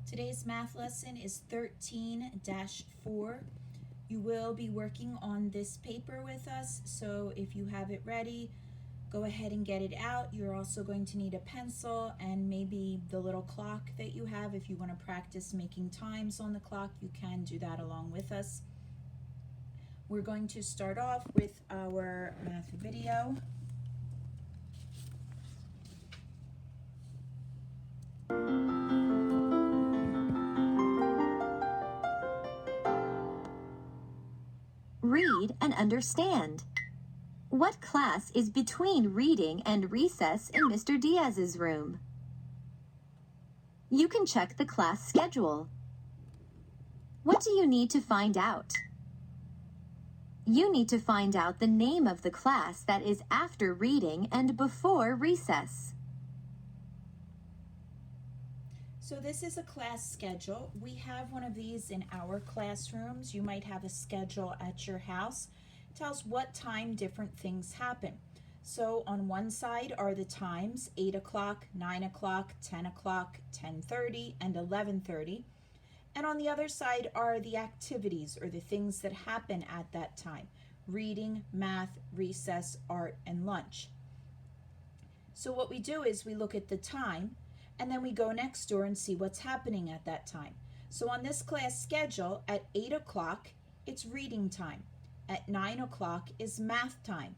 Today's math lesson is 13-4. You will be working on this paper with us, so if you have it ready, go ahead and get it out. You're also going to need a pencil and maybe the little clock that you have. If you want to practice making times on the clock, you can do that along with us. We're going to start off with our math video. Read and understand. What class is between reading and recess in Mr. Diaz's room? You can check the class schedule. What do you need to find out? You need to find out the name of the class that is after reading and before recess. So this is a class schedule. We have one of these in our classrooms. You might have a schedule at your house. It tells what time different things happen. So on one side are the times, 8 o'clock, 9 o'clock, 10 o'clock, 10:30, and 11:30. And on the other side are the activities or the things that happen at that time: reading, math, recess, art, and lunch. So what we do is we look at the time, and then we go next door and see what's happening at that time. So on this class schedule, at 8 o'clock, it's reading time. At 9 o'clock is math time.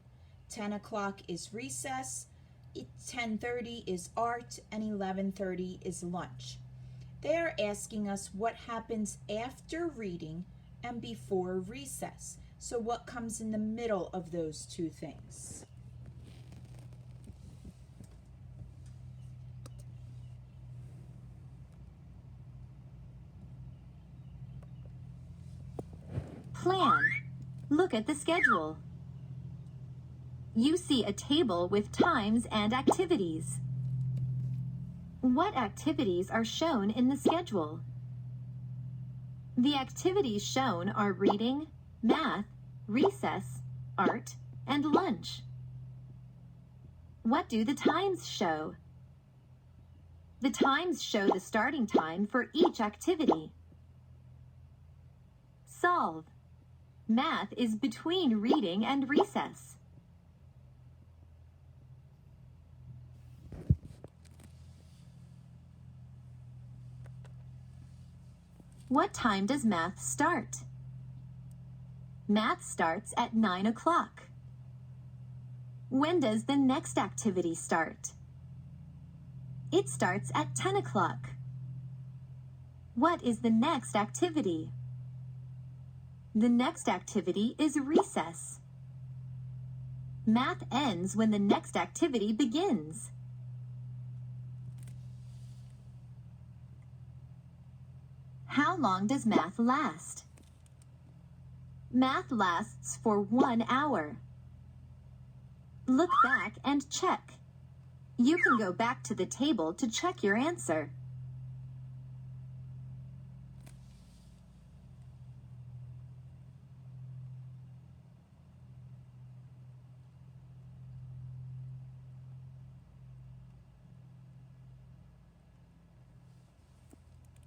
10 o'clock is recess. 10:30 is art, and 11:30 is lunch. They are asking us what happens after reading and before recess. So what comes in the middle of those two things? Plan. Look at the schedule. You see a table with times and activities. What activities are shown in the schedule? The activities shown are reading, math, recess, art, and lunch. What do the times show? The times show the starting time for each activity. Solve. Math is between reading and recess. What time does math start? Math starts at 9 o'clock. When does the next activity start? It starts at 10 o'clock. What is the next activity? The next activity is recess. Math ends when the next activity begins. How long does math last? Math lasts for 1 hour. Look back and check. You can go back to the table to check your answer.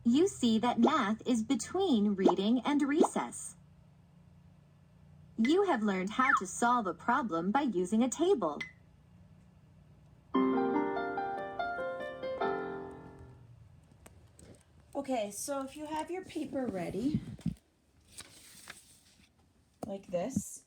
You see that math is between reading and recess. You have learned how to solve a problem by using a table. Okay, so if you have your paper ready, like this,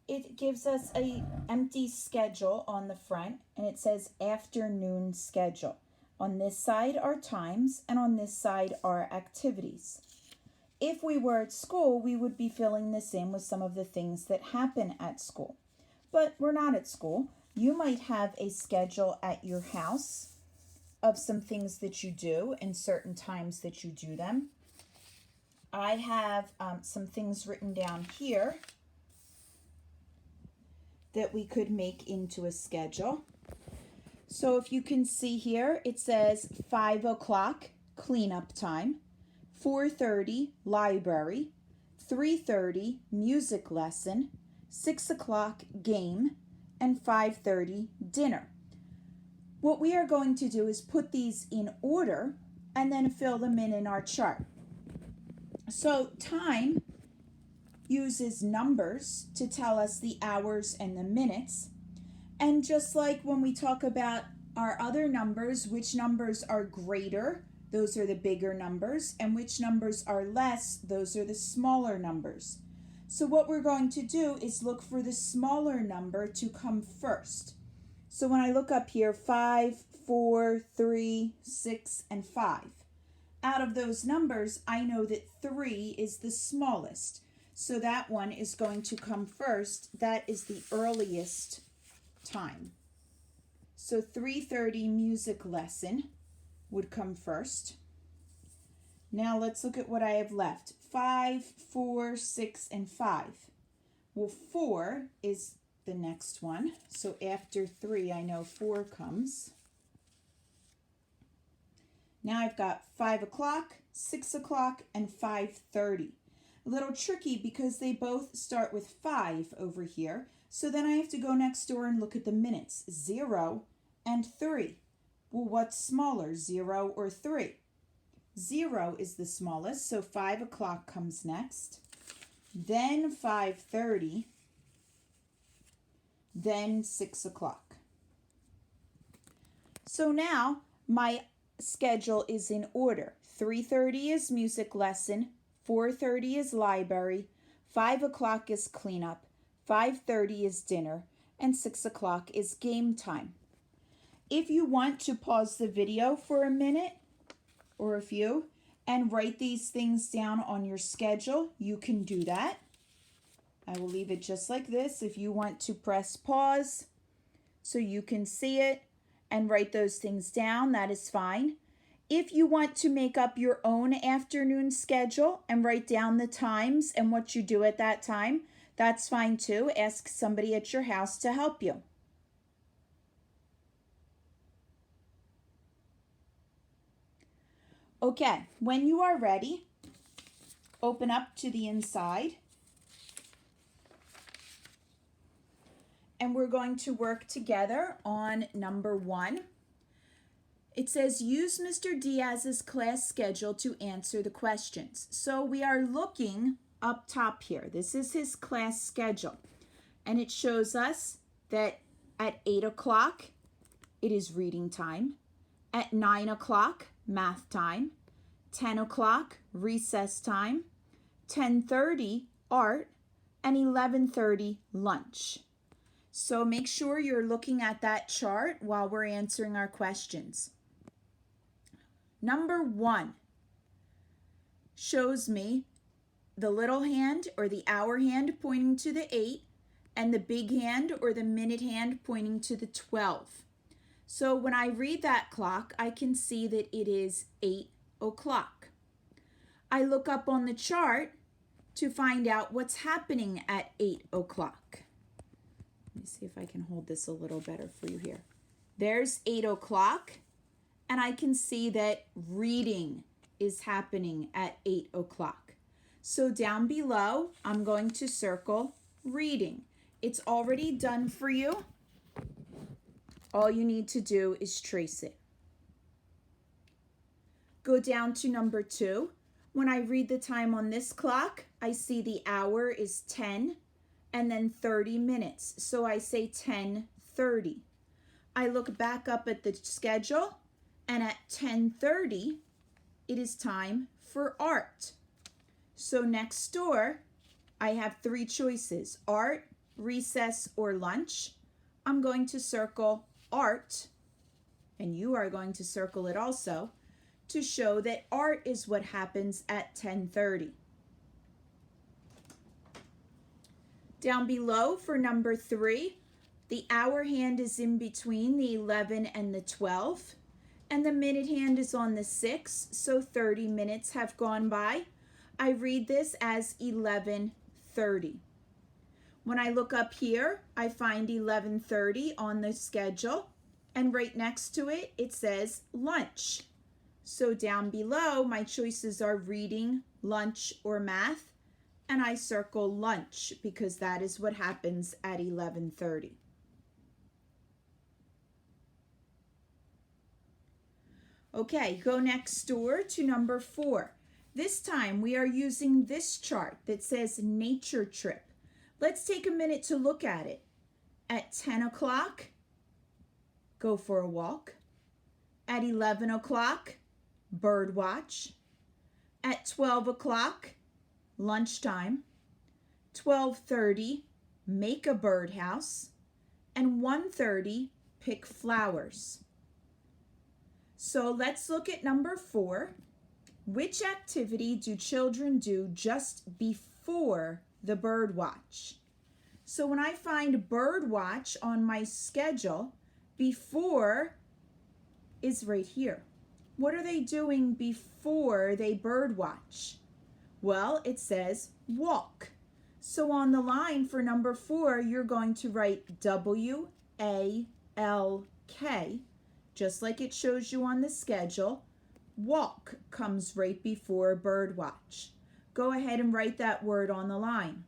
it gives us an empty schedule on the front, and it says afternoon schedule. On this side are times, and on this side are activities. If we were at school, we would be filling this in with some of the things that happen at school. But we're not at school. You might have a schedule at your house of some things that you do and certain times that you do them. I have some things written down here that we could make into a schedule. So if you can see here, it says 5 o'clock, cleanup time, 4:30, library, 3:30, music lesson, 6 o'clock, game, and 5:30, dinner. What we are going to do is put these in order and then fill them in our chart. So time uses numbers to tell us the hours and the minutes. And just like when we talk about our other numbers, which numbers are greater, those are the bigger numbers, and which numbers are less, those are the smaller numbers. So what we're going to do is look for the smaller number to come first. So when I look up here, 5, 4, 3, 6, and 5. Out of those numbers, I know that 3 is the smallest. So that one is going to come first. That is the earliest time. So 3:30 music lesson would come first. Now let's look at what I have left. 5, 4, 6, and 5. Well, 4 is the next one. So after 3, I know 4 comes. Now I've got 5 o'clock, 6 o'clock, and 5:30. A little tricky because they both start with 5 over here. So then I have to go next door and look at the minutes. 0 and 3. Well, what's smaller, 0 or 3? 0 is the smallest, so 5 o'clock comes next. Then 5:30. Then 6 o'clock. So now my schedule is in order. 3:30 is music lesson, 4:30 is library, 5 o'clock is cleanup, 5:30 is dinner, and 6 o'clock is game time. If you want to pause the video for a minute or a few and write these things down on your schedule, you can do that. I will leave it just like this. If you want to press pause so you can see it and write those things down, that is fine. If you want to make up your own afternoon schedule and write down the times and what you do at that time, that's fine too. Ask somebody at your house to help you. Okay, when you are ready, open up to the inside. And we're going to work together on number 1. It says, use Mr. Diaz's class schedule to answer the questions. So we are looking up top here. This is his class schedule. And it shows us that at 8 o'clock, it is reading time. At 9 o'clock, math time. 10 o'clock, recess time. 10:30, art. And 11:30, lunch. So make sure you're looking at that chart while we're answering our questions. Number 1 shows me the little hand or the hour hand pointing to the 8 and the big hand or the minute hand pointing to the 12. So when I read that clock, I can see that it is 8 o'clock. I look up on the chart to find out what's happening at 8 o'clock. Let me see if I can hold this a little better for you here. There's 8 o'clock, and I can see that reading is happening at 8 o'clock. So down below, I'm going to circle reading. It's already done for you. All you need to do is trace it. Go down to number 2. When I read the time on this clock, I see the hour is 10 and then 30 minutes. So I say 10:30. I look back up at the schedule, and at 10:30, it is time for art. So next door, I have 3 choices: art, recess, or lunch. I'm going to circle art, and you are going to circle it also, to show that art is what happens at 10:30. Down below for number 3, the hour hand is in between the 11 and the 12, and the minute hand is on the 6, so 30 minutes have gone by. I read this as 11:30. When I look up here, I find 11:30 on the schedule, and right next to it, it says lunch. So down below, my choices are reading, lunch, or math, and I circle lunch because that is what happens at 11:30. Okay, go next door to number 4. This time we are using this chart that says nature trip. Let's take a minute to look at it. At 10 o'clock, go for a walk. At 11 o'clock, bird watch. At 12 o'clock, lunchtime. 12:30, make a birdhouse. And 1:30, pick flowers. So let's look at number 4. Which activity do children do just before the bird watch? So when I find bird watch on my schedule, before is right here. What are they doing before they bird watch? Well, it says walk. So on the line for number 4, you're going to write W-A-L-K, just like it shows you on the schedule. Walk comes right before bird watch. Go ahead and write that word on the line.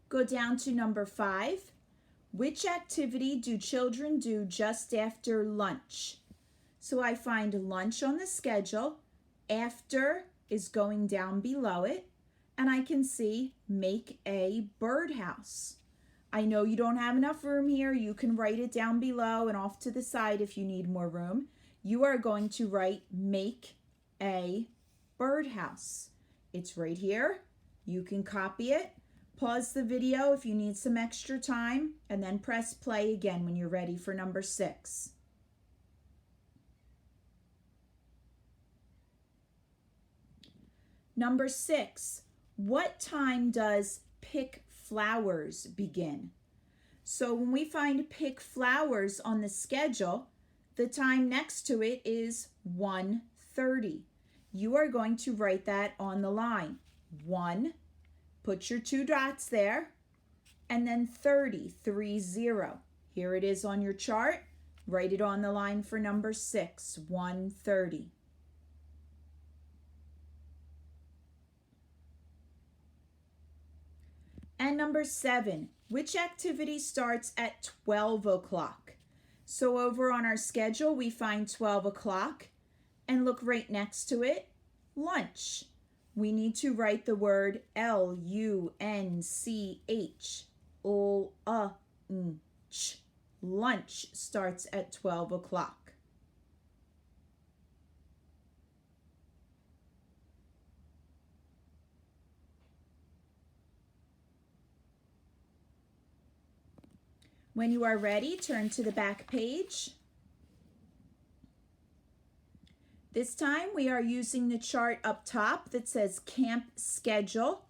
Go down to number 5. Which activity do children do just after lunch? So I find lunch on the schedule. After is going down below it. And I can see make a birdhouse. I know you don't have enough room here. You can write it down below and off to the side if you need more room. You are going to write make a birdhouse. It's right here. You can copy it. Pause the video if you need some extra time, and then press play again when you're ready for number 6. Number 6, what time does pick flowers begin? So when we find pick flowers on the schedule, the time next to it is 1:30. You are going to write that on the line. 1, put your 2 dots there, and then 30, 30. Here it is on your chart. Write it on the line for number 6, 1:30. And number 7, which activity starts at 12 o'clock? So over on our schedule, we find 12 o'clock, and look right next to it, lunch. We need to write the word L-U-N-C-H. Lunch. Lunch starts at 12 o'clock. When you are ready, turn to the back page. This time we are using the chart up top that says camp schedule.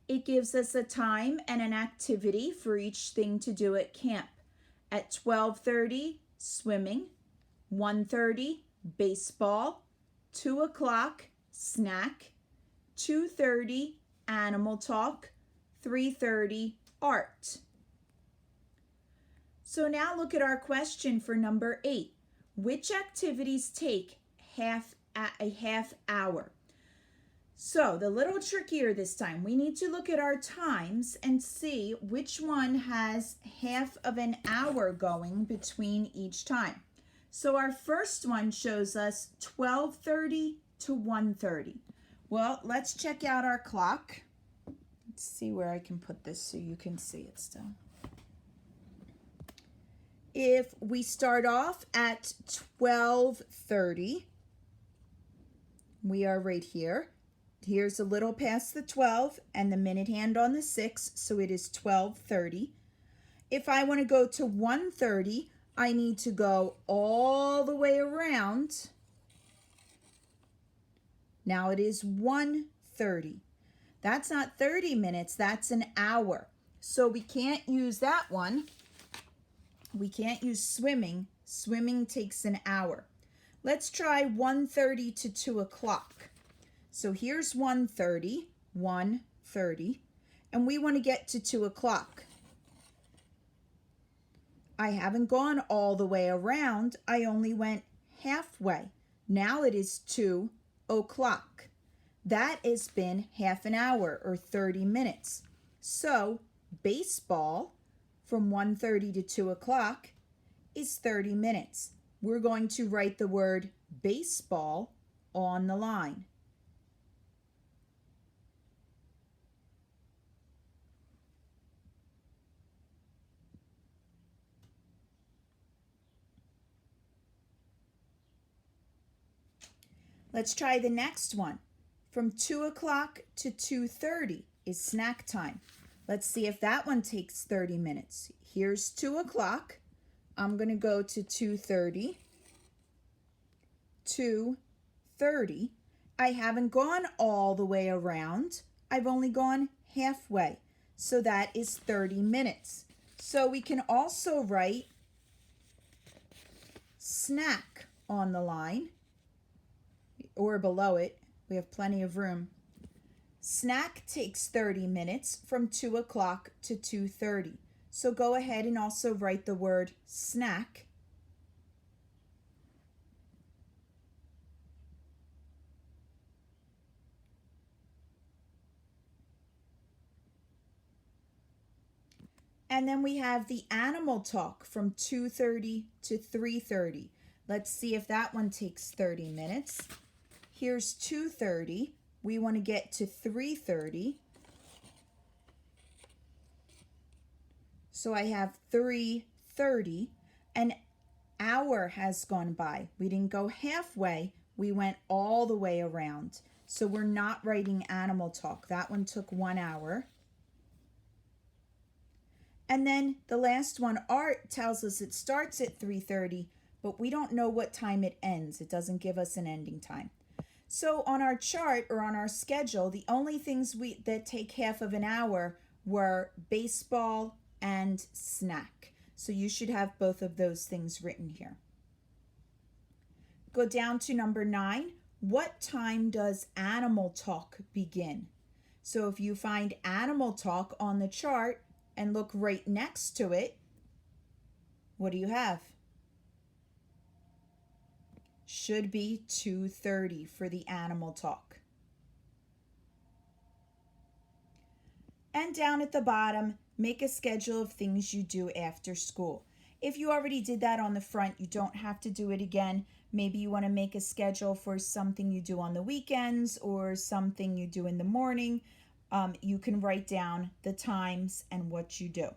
It gives us a time and an activity for each thing to do at camp. At 12:30, swimming. 1:30, baseball. 2 o'clock, snack. 2:30, animal talk. 3:30, art. So now look at our question for number 8. Which activities take a half hour? So the little trick here this time, we need to look at our times and see which one has half of an hour going between each time. So our first one shows us 12:30 to 1:30. Well, let's check out our clock. Let's see where I can put this so you can see it still. If we start off at 12:30, we are right here. Here's a little past the 12 and the minute hand on the 6, so it is 12:30. If I want to go to 1:30, I need to go all the way around. Now it is 1:30. That's not 30 minutes, that's an hour. So we can't use that one. We can't use swimming. Swimming takes an hour. Let's try 1:30 to 2 o'clock. So here's 1:30, and we want to get to 2 o'clock. I haven't gone all the way around. I only went halfway. Now it is 2 o'clock. That has been half an hour or 30 minutes. So baseball from 1:30 to 2 o'clock is 30 minutes. We're going to write the word baseball on the line. Let's try the next one. From 2 o'clock to 2:30 is snack time. Let's see if that one takes 30 minutes. Here's 2 o'clock. I'm going to go to 2:30. 2:30. I haven't gone all the way around. I've only gone halfway. So that is 30 minutes. So we can also write snack on the line or below it. We have plenty of room. Snack takes 30 minutes from 2 o'clock to 2:30. So go ahead and also write the word snack. And then we have the animal talk from 2:30 to 3:30. Let's see if that one takes 30 minutes. Here's 2:30. We want to get to 3:30. So I have 3:30. An hour has gone by. We didn't go halfway. We went all the way around. So we're not writing animal talk. That one took 1 hour. And then the last one, art, tells us it starts at 3:30, but we don't know what time it ends. It doesn't give us an ending time. So on our chart or on our schedule, the only things that take half of an hour were baseball and snack. So you should have both of those things written here. Go down to number 9. What time does animal talk begin? So if you find animal talk on the chart and look right next to it, what do you have? Should be 2:30 for the animal talk. And down at the bottom, make a schedule of things you do after school. If you already did that on the front, you don't have to do it again. Maybe you want to make a schedule for something you do on the weekends or something you do in the morning. You can write down the times and what you do.